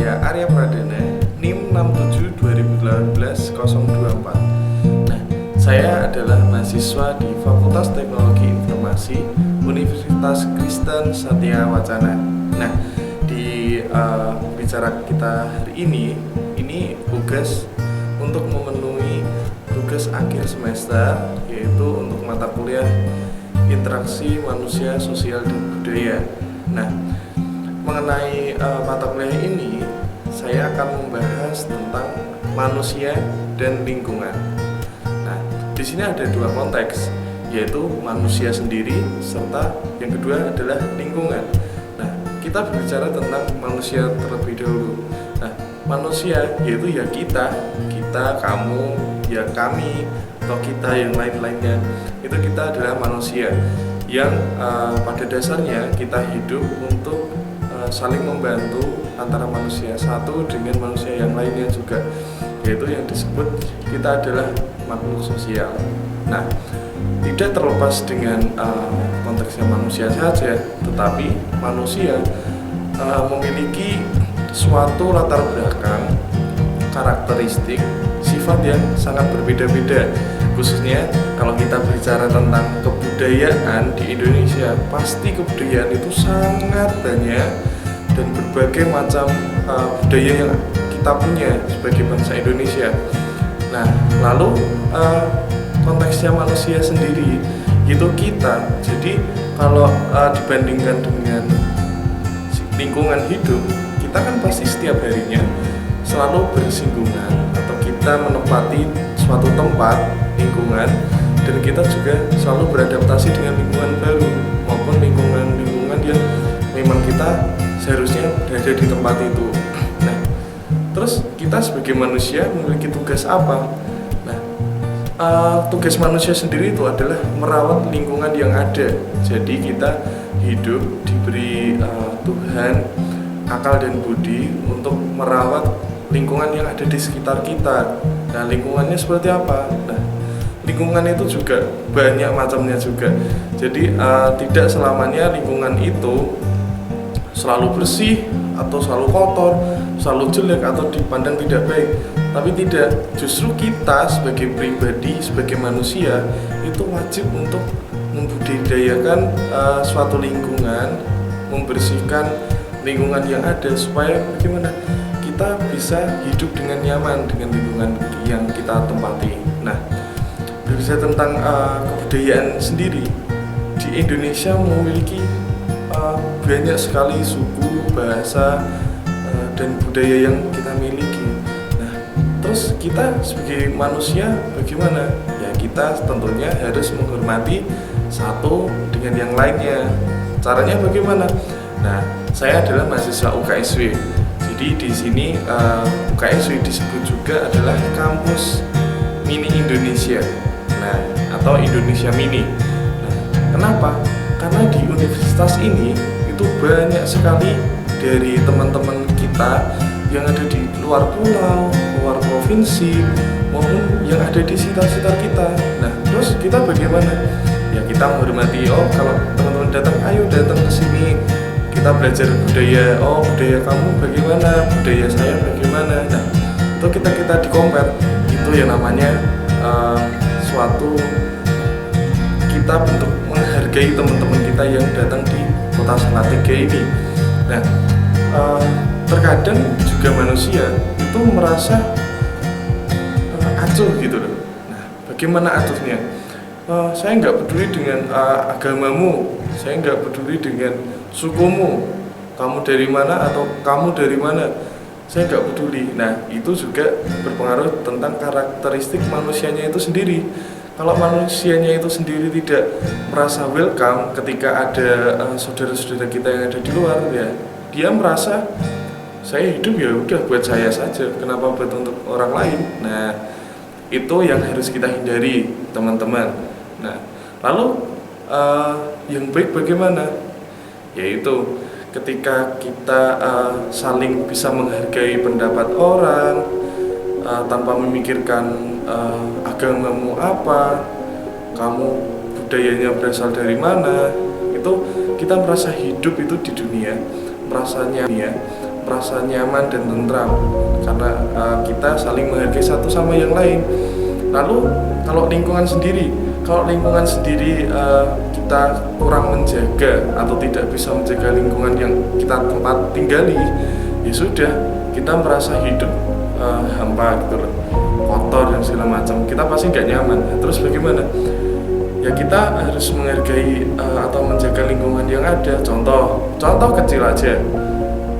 saya Arya Pradana, NIM 67 2018 024. Nah, saya adalah mahasiswa di Fakultas Teknologi Informasi Universitas Kristen Satya Wacana. Nah, di bicara kita hari ini tugas untuk memenuhi tugas akhir semester, yaitu untuk mata kuliah interaksi manusia, sosial, dan budaya. Nah, mengenai mata kuliah ini, saya akan membahas tentang manusia dan lingkungan. Nah, di sini ada dua konteks, yaitu manusia sendiri serta yang kedua adalah lingkungan. Nah, kita berbicara tentang manusia terlebih dahulu. Nah, manusia yaitu ya kita, kamu, ya kami, atau kita yang lain-lainnya. Itu kita adalah manusia yang pada dasarnya kita hidup untuk saling membantu antara manusia satu dengan manusia yang lainnya juga, yaitu yang disebut kita adalah makhluk sosial. Nah, tidak terlepas dengan konteksnya manusia saja, tetapi manusia memiliki suatu latar belakang, karakteristik, sifat yang sangat berbeda-beda. Khususnya kalau kita bicara tentang kebudayaan di Indonesia, pasti kebudayaan itu sangat banyak dan berbagai macam budaya yang kita punya sebagai bangsa Indonesia. Nah, lalu konteksnya manusia sendiri itu kita. Jadi kalau dibandingkan dengan lingkungan hidup, kita kan pasti setiap harinya selalu bersinggungan atau kita menempati suatu tempat, lingkungan, dan kita juga selalu beradaptasi dengan lingkungan baru maupun lingkungan yang memang kita seharusnya berada di tempat itu. Nah, terus kita sebagai manusia memiliki tugas apa? Nah, tugas manusia sendiri itu adalah merawat lingkungan yang ada. Jadi kita hidup diberi Tuhan akal dan budi untuk merawat lingkungan yang ada di sekitar kita. Nah, lingkungannya seperti apa? Nah, lingkungan itu juga banyak macamnya juga. Jadi tidak selamanya lingkungan itu selalu bersih atau selalu kotor, selalu jelek atau dipandang tidak baik. Tapi tidak, justru kita sebagai pribadi, sebagai manusia itu wajib untuk membudidayakan suatu lingkungan, membersihkan lingkungan yang ada supaya bagaimana kita bisa hidup dengan nyaman dengan lingkungan yang kita tempati. Nah, berbicara tentang kebudayaan sendiri, di Indonesia memiliki banyak sekali suku, bahasa, dan budaya yang kita miliki. Nah, terus kita sebagai manusia bagaimana? Ya, kita tentunya harus menghormati satu dengan yang lainnya. Caranya bagaimana? Nah, saya adalah mahasiswa UKSW. Jadi di sini UKSW disebut juga adalah kampus mini Indonesia. Nah, atau Indonesia Mini. Nah, kenapa? Karena di universitas ini itu banyak sekali dari teman-teman kita yang ada di luar pulau, luar provinsi, maupun yang ada di sekitar kita. Nah, terus kita bagaimana? Ya, kita menghormati. Oh, kalau teman-teman datang, ayo datang ke sini. Kita belajar budaya. Oh, budaya kamu bagaimana? Budaya saya bagaimana? Nah, itu kita di compare. Itu yang namanya suatu kita bentuk menghargai teman-teman kita yang datang di kota Salatiga ini. Nah, terkadang juga manusia itu merasa acuh gitu loh. Nah, bagaimana acuhnya? Saya nggak peduli dengan agamamu, saya nggak peduli dengan sukumu, kamu dari mana atau kamu dari mana, saya nggak peduli. Nah, itu juga berpengaruh tentang karakteristik manusianya itu sendiri. Kalau manusianya itu sendiri tidak merasa welcome ketika ada saudara-saudara kita yang ada di luar, ya dia merasa saya hidup ya udah buat saya saja, kenapa buat untuk orang lain. Nah, itu yang harus kita hindari, teman-teman. Nah, lalu yang baik bagaimana? Yaitu ketika kita saling bisa menghargai pendapat orang tanpa memikirkan agamamu apa, kamu budayanya berasal dari mana, itu kita merasa hidup itu di dunia, merasanya ya, merasa nyaman dan tentram karena kita saling menghargai satu sama yang lain. Lalu kalau lingkungan sendiri kita kurang menjaga atau tidak bisa menjaga lingkungan yang kita tempat tinggali, ya sudah, kita merasa hidup hampa gitu loh, kotor dan segala macam, kita pasti nggak nyaman. Terus bagaimana? Ya kita harus menghargai atau menjaga lingkungan yang ada. Contoh kecil aja,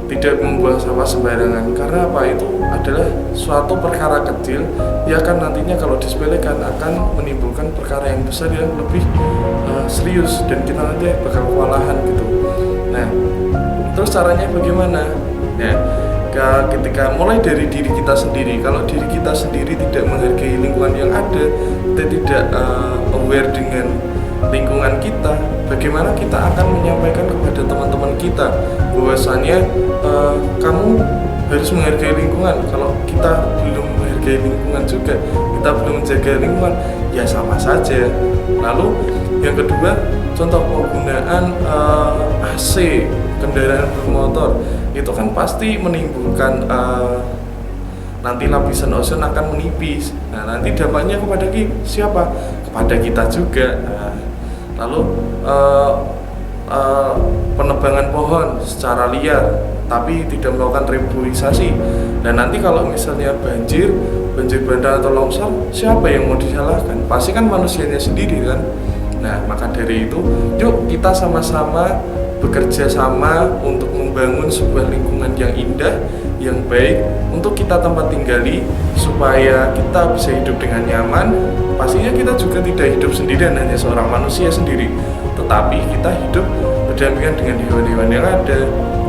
tidak membuang sampah sembarangan. Karena apa? Itu adalah suatu perkara kecil yang akan nantinya kalau disepelekan akan menimbulkan perkara yang besar yang lebih serius, dan kita nanti bakal kewalahan gitu. Nah, terus caranya bagaimana? Ya, ketika mulai dari diri kita sendiri. Kalau diri kita sendiri tidak menghargai lingkungan yang ada, kita tidak aware dengan lingkungan kita, bagaimana kita akan menyampaikan kepada teman-teman kita bahwasanya kamu harus menghargai lingkungan. Kalau kita belum menghargai lingkungan juga, kita belum menjaga lingkungan, ya sama saja. Lalu yang kedua, contoh penggunaan AC kendaraan bermotor, itu kan pasti menimbulkan nanti lapisan ozon akan menipis. Nah, nanti dampaknya kepada siapa? Kepada kita juga. Nah, lalu penebangan pohon secara liar tapi tidak melakukan reboisasi. Dan nanti kalau misalnya banjir bandang atau longsor, siapa yang mau disalahkan? Pasti kan manusianya sendiri kan. Nah, maka dari itu, yuk kita sama-sama bekerja sama untuk membangun sebuah lingkungan yang indah, yang baik untuk kita tempat tinggali, supaya kita bisa hidup dengan nyaman. Pastinya kita juga tidak hidup sendirian, hanya seorang manusia sendiri, tetapi kita hidup berdampingan dengan hewan-hewan yang ada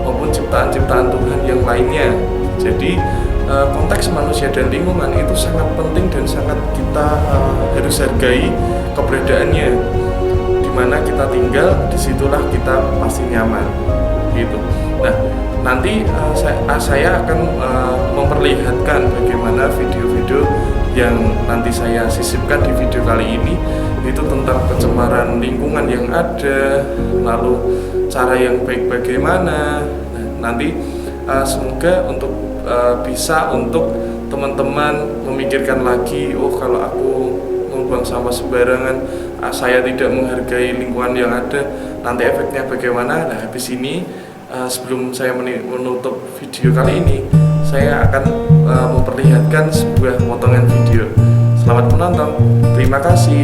maupun ciptaan-ciptaan Tuhan yang lainnya. Jadi konteks manusia dan lingkungan itu sangat penting dan sangat kita harus hargai keberadaannya. Dimana kita tinggal, disitulah kita pasti nyaman gitu. Nah, nanti saya akan memperlihatkan bagaimana video-video yang nanti saya sisipkan di video kali ini, itu tentang pencemaran lingkungan yang ada, lalu cara yang baik bagaimana. Nah, nanti semoga untuk bisa untuk teman-teman memikirkan lagi, oh kalau aku membuang sampah sembarangan, saya tidak menghargai lingkungan yang ada, nanti efeknya bagaimana. Nah, habis ini sebelum saya menutup video kali ini, saya akan memperlihatkan sebuah potongan video. Selamat menonton, terima kasih.